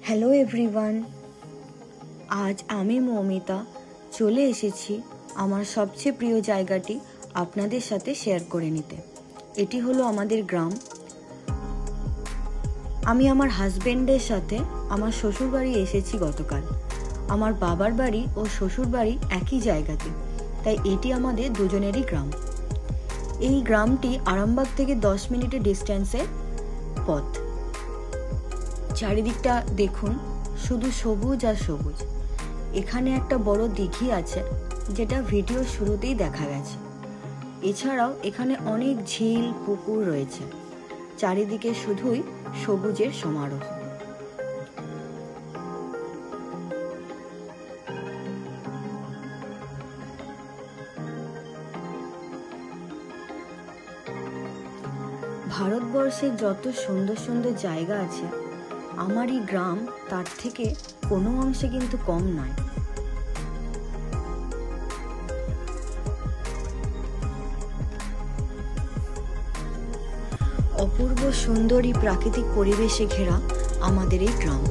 Hello everyone, আজ আমি মৌমিতা চলে এসেছি আমার সবচেয়ে প্রিয় জায়গাটি আপনাদের সাথে শেয়ার করে নিতে। এটি হলো আমাদের গ্রাম। আমি আমার হাজবেন্ডের সাথে আমার শ্বশুর বাড়ি এসেছি গতকাল। আমার বাবার বাড়ি ও শ্বশুর বাড়ি একই জায়গাতে, তাই এটি আমাদের দুজনেরই গ্রাম। এই গ্রামটি আরামবাগ থেকে 10 মিনিটের ডিস্টেন্সের পথ। চারিদিকটা দেখুন, শুধু সবুজ আর সবুজ। এখানে একটা বড় দিঘি আছে, যেটা ভিডিও শুরুতেই দেখা গেছে। এছাড়াও এখানে অনেক ঝিল পুকুর রয়েছে। চারিদিকে শুধুই সবুজের সমারোহ। ভারতবর্ষের যত সুন্দর সুন্দর জায়গা আছে, আমার এই গ্রাম তার থেকে কোনো অংশে কিন্তু কম নয়। অপূর্ব সুন্দরী প্রাকৃতিক পরিবেশে ঘেরা আমাদের এই গ্রাম।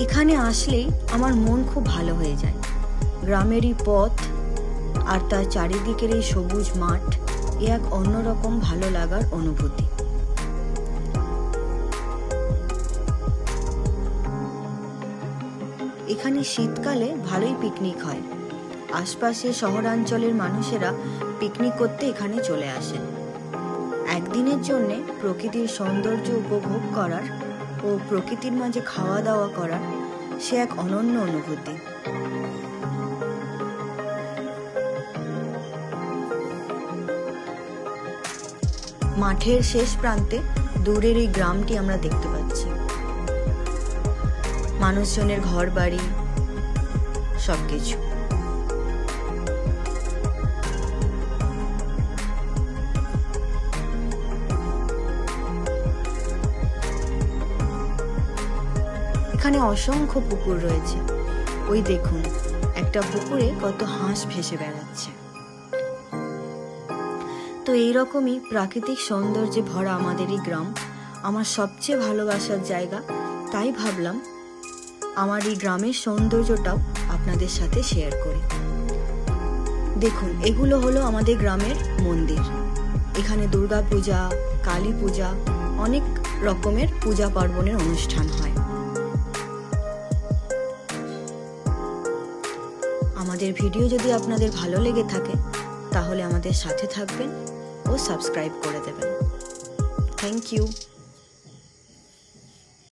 এখানে আসলেই আমার মন খুব ভালো হয়ে যায়। গ্রামের এই পথ আর তার চারিদিকের এই সবুজ মাঠ এক অন্যরকম ভালো লাগার অনুভূতি। এখানে শীতকালে ভালোই পিকনিক হয়। আশপাশে শহরাঞ্চলের মানুষেরা পিকনিক করতে এখানে চলে আসেন। একদিনের জন্য প্রকৃতির সৌন্দর্য উপভোগ করার ও প্রকৃতির মাঝে খাওয়া দাওয়া করার সে এক অনন্য অনুভূতি। মাঠের শেষ প্রান্তে দূরের এই গ্রামটি আমরা দেখতে পাচ্ছি। মানুষজনের ঘর বাড়ি সবকিছু। এখানে অসংখ্য পুকুর রয়েছে। ওই দেখুন, একটা পুকুরে কত হাঁস ভেসে বেড়াচ্ছে। তো এইরকমই প্রাকৃতিক সৌন্দর্যে ভরা আমাদের এই গ্রাম আমার সবচেয়ে ভালোবাসার জায়গা। তাই ভাবলাম আমার এই গ্রামের সৌন্দর্যটাও আপনাদের সাথে শেয়ার করি। দেখুন, এগুলো হলো আমাদের গ্রামের মন্দির। এখানে দুর্গা পূজা, কালী পূজা, অনেক রকমের পূজা পার্বণের অনুষ্ঠান হয়। আমাদের ভিডিও যদি আপনাদের ভালো লেগে থাকে, তাহলে আমাদের সাথে থাকবেন ও সাবস্ক্রাইব করে দেবেন। Thank you.